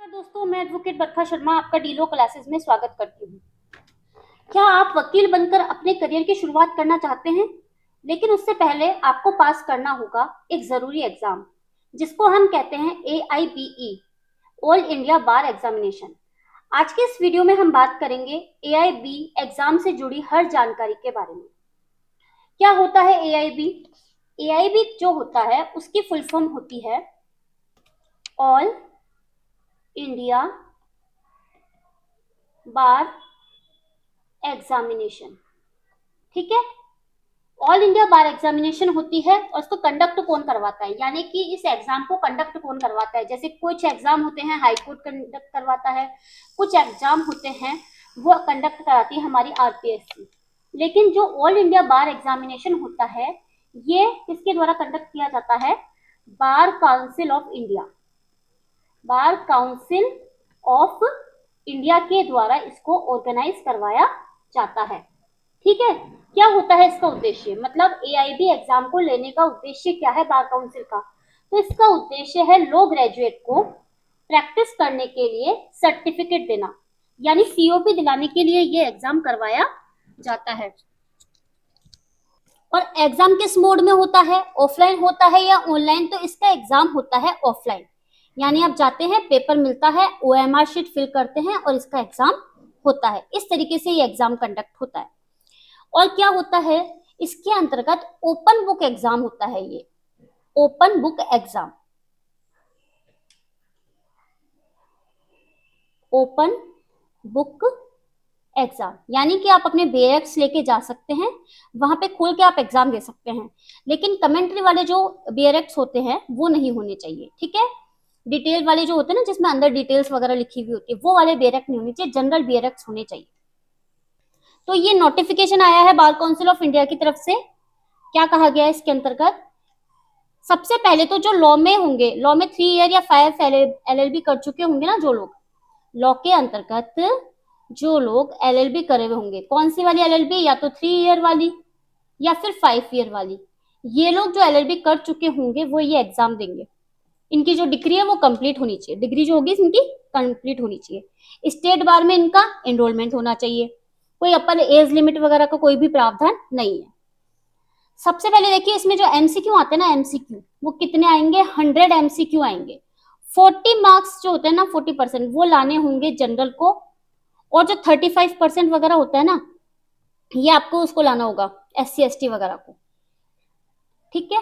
दोस्तों, मैं एडवोकेट बरखा शर्मा आपका डीलो क्लासेस में स्वागत करती हूँ। क्या आप वकील बनकर अपने करियर की शुरुआत करना चाहते हैं? लेकिन उससे पहले आपको पास करना होगा एक जरूरी एग्जाम, जिसको हम कहते हैं AIBE, all India Bar examination. आज के इस वीडियो में हम बात करेंगे AIB एग्जाम से जुड़ी हर जानकारी के बारे में। क्या होता है AIB? AIB जो होता है उसकी फुल फॉर्म होती है ऑल इंडिया बार एग्जामिनेशन। ठीक है, ऑल इंडिया बार एग्जामिनेशन होती है और इसको कंडक्ट कौन करवाता है, यानी कि इस एग्जाम को कंडक्ट कौन करवाता है। जैसे कुछ एग्जाम होते हैं हाई कोर्ट कंडक्ट करवाता है, कुछ एग्जाम होते हैं वो कंडक्ट कराती है हमारी RPSC। लेकिन जो ऑल इंडिया बार एग्जामिनेशन होता है ये किसके द्वारा कंडक्ट किया जाता है? Bar council of India. Bar council of India के द्वारा इसको ऑर्गेनाइज करवाया जाता है। ठीक है, क्या होता है इसका उद्देश्य? मतलब AIB एग्जाम को लेने का उद्देश्य क्या है बार काउंसिल का? तो इसका उद्देश्य है लो ग्रेजुएट को प्रैक्टिस करने के लिए सर्टिफिकेट देना, यानी COP दिलाने के लिए ये एग्जाम करवाया जाता है। और एग्जाम किस मोड में होता है? ऑफलाइन होता है या ऑनलाइन? तो इसका एग्जाम होता है ऑफलाइन, यानी आप जाते हैं, पेपर मिलता है, OMR शीट फिल करते हैं और इसका एग्जाम होता है। इस तरीके से ये एग्जाम कंडक्ट होता है। और क्या होता है इसके अंतर्गत? ओपन बुक एग्जाम होता है। ये open book exam, open book exam, यानी कि आप अपने BAX लेके जा सकते हैं, वहां पे खोल के आप एग्जाम दे सकते हैं। लेकिन कमेंट्री वाले जो BAX होते हैं वो नहीं होने चाहिए। ठीक है, डिटेल वाले जो होते हैं ना, जिसमें अंदर डिटेल्स वगैरह लिखी हुई होती है, वो वाले BAX नहीं होने चाहिए, जनरल BAX होने चाहिए। तो ये नोटिफिकेशन आया है बार काउंसिल ऑफ इंडिया की तरफ से। क्या कहा गया है इसके अंतर्गत? सबसे पहले तो जो लॉ में होंगे, लॉ में 3 ईयर या 5 LLB कर चुके होंगे ना, जो लोग लॉ के अंतर्गत जो लोग LLB करे हुए होंगे, कौन सी वाली LLB? या तो 3 ईयर वाली या फिर 5 ईयर वाली। ये लोग जो LLB कर चुके होंगे वो ये एग्जाम देंगे। इनकी जो डिग्री है वो कंप्लीट होनी चाहिए, डिग्री जो होगी इनकी कंप्लीट होनी चाहिए। स्टेट बार में इनका एनरोलमेंट होना चाहिए, कोई अपर एज लिमिट वगैरह का कोई भी प्रावधान नहीं है। सबसे पहले देखिए इसमें जो MCQ आते हैं ना, MCQ वो कितने आएंगे? 100 MCQ आएंगे। 40 मार्क्स जो होते हैं ना, 40% वो लाने होंगे जनरल को, और जो 35% वगैरह होता है ना, ये आपको उसको लाना होगा SC ST वगैरह को। ठीक है,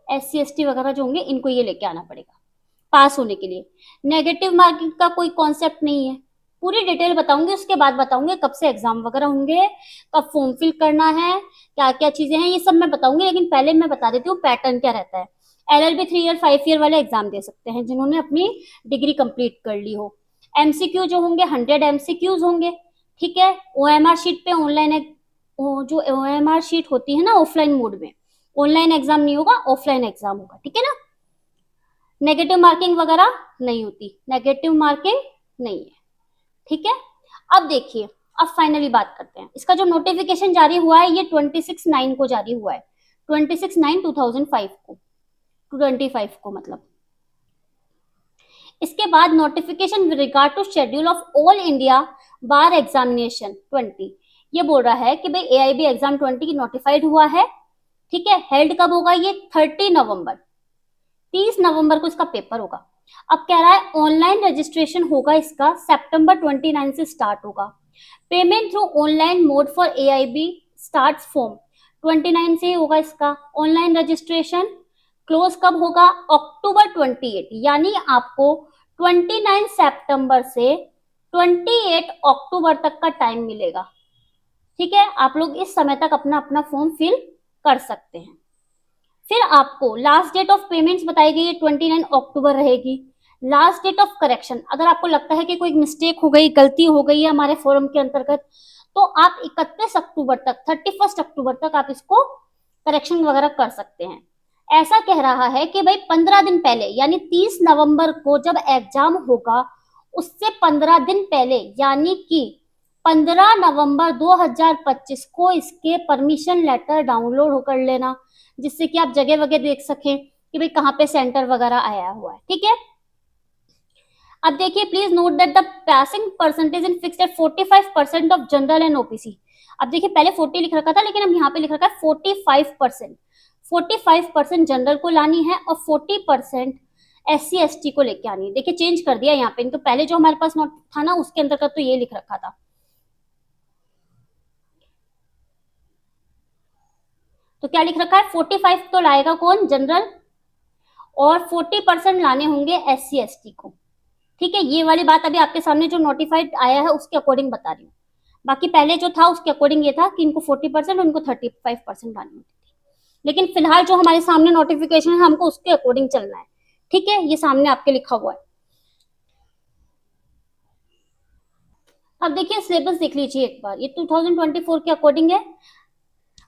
SC ST वगैरह जो होंगे इनको ये लेके आना पड़ेगा पास होने के लिए। नेगेटिव मार्किंग का कोई कॉन्सेप्ट नहीं है। पूरी डिटेल बताऊंगी, उसके बाद बताऊंगी कब से एग्जाम वगैरह होंगे, कब फॉर्म फिल करना है, क्या क्या चीजें हैं, ये सब मैं बताऊंगी। लेकिन पहले मैं बता देती हूँ पैटर्न क्या रहता है। LLB 3 ईयर 5 ईयर वाले एग्जाम दे सकते हैं जिन्होंने अपनी डिग्री कंप्लीट कर ली हो। MCQ जो होंगे 100 MCQs होंगे। ठीक है, OMR शीट पे ऑनलाइन, जो OMR शीट होती है ना ऑफलाइन मोड में, ऑनलाइन एग्जाम नहीं होगा, ऑफलाइन एग्जाम होगा। ठीक है ना, नेगेटिव मार्किंग वगैरह नहीं होती, नेगेटिव मार्किंग नहीं है। ठीक है, अब देखिए, अब फाइनली बात करते हैं। इसका जो नोटिफिकेशन जारी हुआ है ये 26/9 को जारी हुआ है, 26/9/2005 को, 25 को मतलब। इसके बाद notification with regard to schedule of All India Bar Examination 20, ये बोल रहा है कि भाई AIB एग्जाम 20 की नोटिफाइड हुआ है। ठीक है, हेल्ड कब होगा? ये 30 नवंबर, 30 नवंबर को इसका पेपर होगा। अब कह रहा है ऑनलाइन रजिस्ट्रेशन होगा इसका, सितंबर 29 से स्टार्ट होगा। Payment through online mode for AIB start form 29 से होगा इसका ऑनलाइन रजिस्ट्रेशन। क्लोज कब होगा? अक्टूबर 28, यानी आपको 29 सितंबर से 28 अक्टूबर तक का टाइम मिलेगा। ठीक है, आप लोग इस समय तक अपना अपना फॉर्म फिल कर सकते हैं। फिर आपको लास्ट डेट ऑफ पेमेंट्स बताई गई है 29 अक्टूबर रहेगी। लास्ट डेट ऑफ करेक्शन, अगर आपको लगता है कि कोई मिस्टेक हो गई, गलती हो गई है हमारे फॉर्म के अंतर्गत, तो आप 31 अक्टूबर तक, 31 अक्टूबर तक आप इसको करेक्शन वगैरह कर सकते हैं। ऐसा कह रहा है कि भाई 15 दिन पहले, यानी 30 नवंबर को जब एग्जाम होगा उससे 15 दिन पहले, यानी कि 15 नवंबर 2025 को इसके परमिशन लेटर डाउनलोड कर लेना, जिससे कि आप जगह वगैरह देख सकें, कि भाई कहाँ पे सेंटर वगैरह आया हुआ है। ठीक है, अब देखिए please note that the passing percentage in fixed at 45% of general and OBC. अब देखिए पहले 40 लिख रखा था, लेकिन अब यहाँ पे लिख रखा है 45%। 45% जनरल को लानी है और 40% SC ST को लेके आनी है। देखिए चेंज कर दिया यहाँ पे, तो पहले जो हमारे पास नोट था ना उसके अंतर्गत तो ये लिख रखा था। तो क्या लिख रखा है, 45 तो लाएगा कौन, जनरल, और 40% लाने होंगे SC ST को। ठीक है, ये वाली बात अभी आपके सामने जो नोटिफाइड आया है उसके अकॉर्डिंग बता रही हूँ। बाकी पहले जो था उसके अकॉर्डिंग ये था कि इनको 40% और इनको 35% लानी होती थी, लेकिन फिलहाल जो हमारे सामने नोटिफिकेशन है हमको उसके अकॉर्डिंग चलना है। ठीक है, ये सामने आपके लिखा हुआ है। अब देखिए सिलेबस देख लीजिए एक बार, ये 2024 के अकॉर्डिंग है।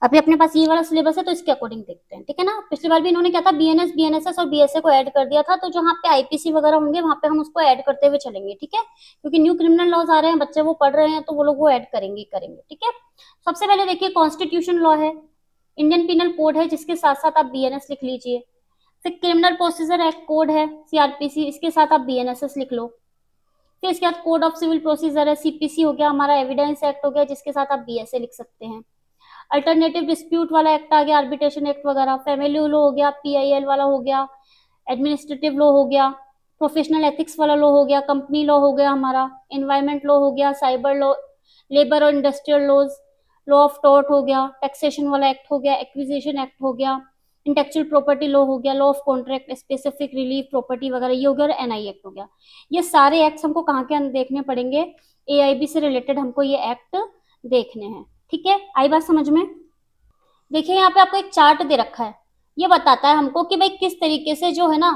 अभी अपने पास ये वाला सिलेबस है तो इसके अकॉर्डिंग देखते हैं। ठीक है ना, पिछली बार भी इन्होंने क्या था, BNS BNSS और BSA को ऐड कर दिया था, तो जहाँ पे IPC वगैरह होंगे वहां पे हम उसको ऐड करते हुए चलेंगे। ठीक है, क्योंकि न्यू क्रिमिनल लॉज आ रहे हैं, बच्चे वो पढ़ रहे हैं, तो वो लोग वो ऐड करेंगे करेंगे। ठीक है, सबसे पहले देखिए कॉन्स्टिट्यूशन लॉ है, इंडियन पिनल कोड है, जिसके साथ साथ आप BNS लिख लीजिए। फिर क्रिमिनल प्रोसीजर एक्ट कोड है CRPC, इसके साथ आप BNSS लिख लो। फिर इसके बाद कोड ऑफ सिविल प्रोसीजर है, CPC हो गया हमारा, एविडेंस एक्ट हो गया, जिसके साथ आप BSA लिख सकते हैं। अल्टरनेटिव डिस्प्यूट वाला एक्ट आ गया, आर्बिट्रेशन एक्ट वगैरह, फैमिली लॉ हो गया, PIL वाला हो गया, एडमिनिस्ट्रेटिव लॉ हो गया, प्रोफेशनल एथिक्स वाला लॉ हो गया, कंपनी लॉ हो गया हमारा, एनवायरमेंट लॉ हो गया, साइबर लॉ, लेबर और industrial laws, law of tort हो गया, टैक्सेशन वाला एक्ट हो गया, एक्विजिशन एक्ट हो गया, इंटेलेक्चुअल प्रॉपर्टी लॉ हो गया, law of contract, specific relief property वगैरह ये हो गया, और NI एक्ट हो गया। ये सारे एक्ट हमको कहाँ के देखने पड़ेंगे, AIB से रिलेटेड हमको ये एक्ट देखने हैं। ठीक है, आई बात समझ में। देखिए यहाँ पे आपको एक चार्ट दे रखा है, ये बताता है हमको कि भाई किस तरीके से जो है ना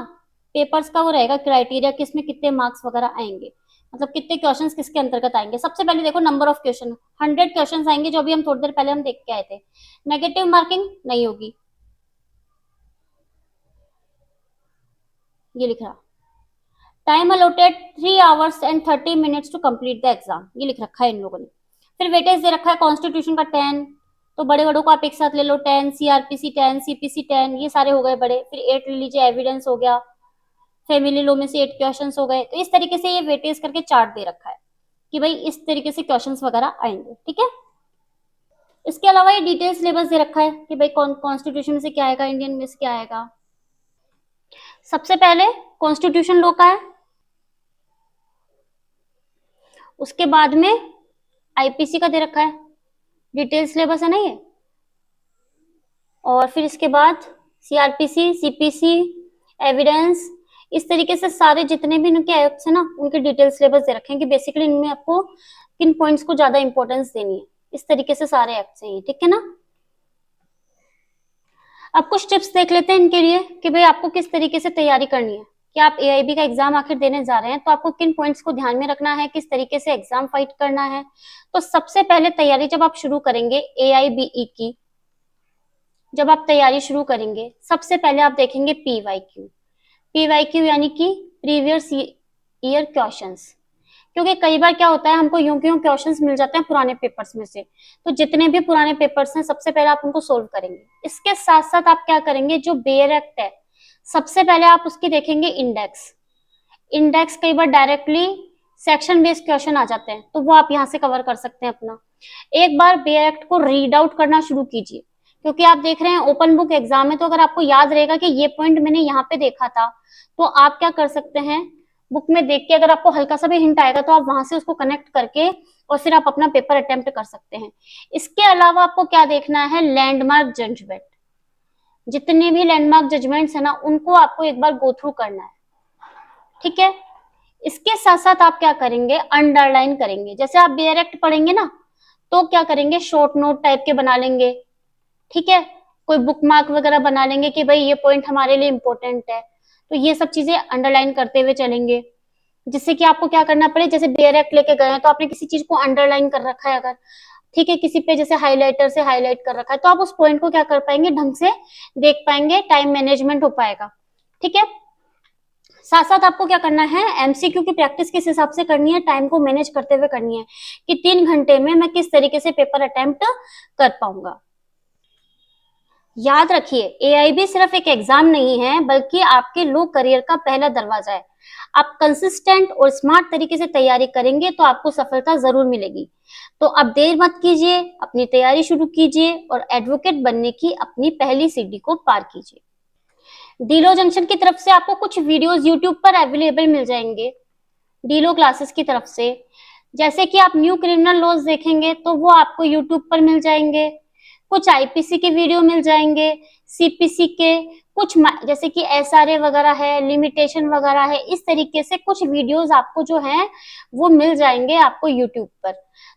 पेपर्स का वो रहेगा क्राइटेरिया, किसमें कितने मार्क्स वगैरह आएंगे, मतलब कितने क्वेश्चंस किसके अंतर्गत आएंगे। सबसे पहले देखो नंबर ऑफ क्वेश्चन, 100 क्वेश्चंस आएंगे, जो अभी हम थोड़ी देर पहले हम देख के आए थे। नेगेटिव मार्किंग नहीं होगी, ये लिख रहा, time allotted 3 hours and 30 minutes to complete the exam, ये लिख रखा है इन लोगों ने। फिर वेटेज दे रखा है कॉन्स्टिट्यूशन का 10, तो बड़े बड़ों को आप एक साथ ले लो, 10, CRPC 10, CPC 10, ये सारे हो गए बड़े। फिर 8 ले लीजिए, एविडेंस हो गया, फैमिली लॉ में से 8 क्वेश्चंस हो गए। तो इस तरीके से ये वेटेज करके चार्ट दे रखा है कि भाई इस तरीके से क्वेश्चंस वगैरह आएंगे। ठीक है, इसके अलावा ये डिटेल सिलेबस दे रखा है कि भाई कौन कॉन्स्टिट्यूशन में से क्या आएगा, इंडियन में से क्या आएगा। सबसे पहले कॉन्स्टिट्यूशन लॉ का है, उसके बाद में IPC का दे रखा है, डिटेल सिलेबस है ना ये, और फिर इसके बाद CRPC, CPC, एविडेंस, इस तरीके से सारे जितने भी इनके एक्ट्स है ना उनके डिटेल सिलेबस दे रखे हैं कि बेसिकली इनमें आपको किन पॉइंट्स को ज्यादा इंपॉर्टेंस देनी है। इस तरीके से सारे एक्ट्स हैं ये। ठीक है ना, अब कुछ टिप्स देख लेते हैं इनके लिए कि भाई आपको किस तरीके से तैयारी करनी है, कि आप AIB का एग्जाम आखिर देने जा रहे हैं, तो आपको किन पॉइंट्स को ध्यान में रखना है, किस तरीके से एग्जाम फाइट करना है। तो सबसे पहले तैयारी जब आप शुरू करेंगे AIBE की, जब आप तैयारी शुरू करेंगे सबसे पहले आप देखेंगे PYQ यानी कि प्रीवियस ईयर क्वेश्चंस, क्योंकि कई बार क्या होता है हमको यूं क्यों क्वेश्चंस मिल जाते हैं पुराने पेपर्स में से, तो जितने भी पुराने पेपर्स हैं सबसे पहले आप उनको सोल्व करेंगे। इसके साथ साथ आप क्या करेंगे, जो बेयर एक्ट है सबसे पहले आप उसकी देखेंगे इंडेक्स। इंडेक्स कई बार डायरेक्टली सेक्शन बेस्ड क्वेश्चन आ जाते हैं, तो वो आप यहाँ से कवर कर सकते हैं अपना। एक बार बेयर एक्ट को रीड आउट करना शुरू कीजिए, क्योंकि आप देख रहे हैं ओपन बुक एग्जाम है, तो अगर आपको याद रहेगा कि ये पॉइंट मैंने यहाँ पे देखा था, तो आप क्या कर सकते हैं, बुक में देख के अगर आपको हल्का सा भी हिंट आएगा तो आप वहां से उसको कनेक्ट करके और फिर आप अपना पेपर अटेम्प्ट कर सकते हैं। इसके अलावा आपको क्या देखना है, लैंडमार्क जजमेंट, जितने भी लैंडमार्क जजमेंट्स है ना उनको आपको एक बार गो थ्रू करना है। ठीक है, इसके साथ साथ आप क्या करेंगे, अंडरलाइन करेंगे। जैसे आप बेयर एक्ट पढ़ेंगे ना तो क्या करेंगे, शॉर्ट नोट टाइप के बना लेंगे। ठीक है, कोई बुक मार्क वगैरह बना लेंगे कि भाई ये पॉइंट हमारे लिए इंपॉर्टेंट है, तो ये सब चीजें अंडरलाइन करते हुए चलेंगे, जिससे कि आपको क्या करना पड़े, जैसे बेयर एक्ट लेके गए हैं तो आपने किसी चीज को अंडरलाइन कर रखा है अगर, ठीक है, किसी पे जैसे हाइलाइटर से हाईलाइट कर रखा है, तो आप उस पॉइंट को क्या कर पाएंगे, ढंग से देख पाएंगे, टाइम मैनेजमेंट हो पाएगा। ठीक है, साथ साथ आपको क्या करना है, MCQ की प्रैक्टिस किस हिसाब से करनी है, टाइम को मैनेज करते हुए करनी है कि 3 घंटे में मैं किस तरीके से पेपर अटेम्प्ट कर पाऊंगा। याद रखिए, एआईबी सिर्फ एक एग्जाम नहीं है, बल्कि आपके लो करियर का पहला दरवाजा है। आप कंसिस्टेंट और स्मार्ट तरीके से तैयारी करेंगे तो आपको सफलता जरूर मिलेगी। तो अब देर मत कीजिए, अपनी तैयारी शुरू कीजिए और एडवोकेट बनने की अपनी पहली सीढ़ी को पार कीजिए। डीलो जंक्शन की तरफ से आपको कुछ वीडियोस यूट्यूब पर अवेलेबल मिल जाएंगे, डीलो क्लासेस की तरफ से। जैसे कि आप न्यू क्रिमिनल लॉज देखेंगे तो वो आपको यूट्यूब पर मिल जाएंगे, कुछ आईपीसी के वीडियो मिल जाएंगे, सीपीसी के कुछ जैसे कि एसआरए वगैरह है, लिमिटेशन वगैरह है, इस तरीके से कुछ वीडियोस आपको जो है वो मिल जाएंगे आपको यूट्यूब पर।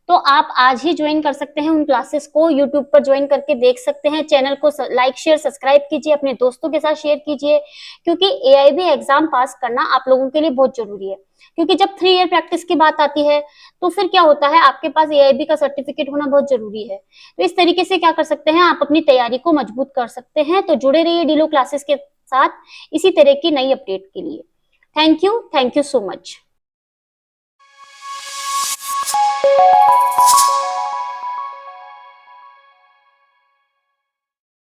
तो आप आज ही ज्वाइन कर सकते हैं उन क्लासेस को, यूट्यूब पर ज्वाइन करके देख सकते हैं। चैनल को लाइक शेयर सब्सक्राइब कीजिए, अपने दोस्तों के साथ शेयर कीजिए, क्योंकि एआईबी एग्जाम पास करना आप लोगों के लिए बहुत जरूरी है। क्योंकि जब 3 ईयर प्रैक्टिस की बात आती है तो फिर क्या होता है, आपके पास एआईबी का सर्टिफिकेट होना बहुत जरूरी है। तो इस तरीके से क्या कर सकते हैं, आप अपनी तैयारी को मजबूत कर सकते हैं। तो जुड़े रहिए डीलो क्लासेस के साथ इसी तरह की नई अपडेट के लिए। Thank you so much.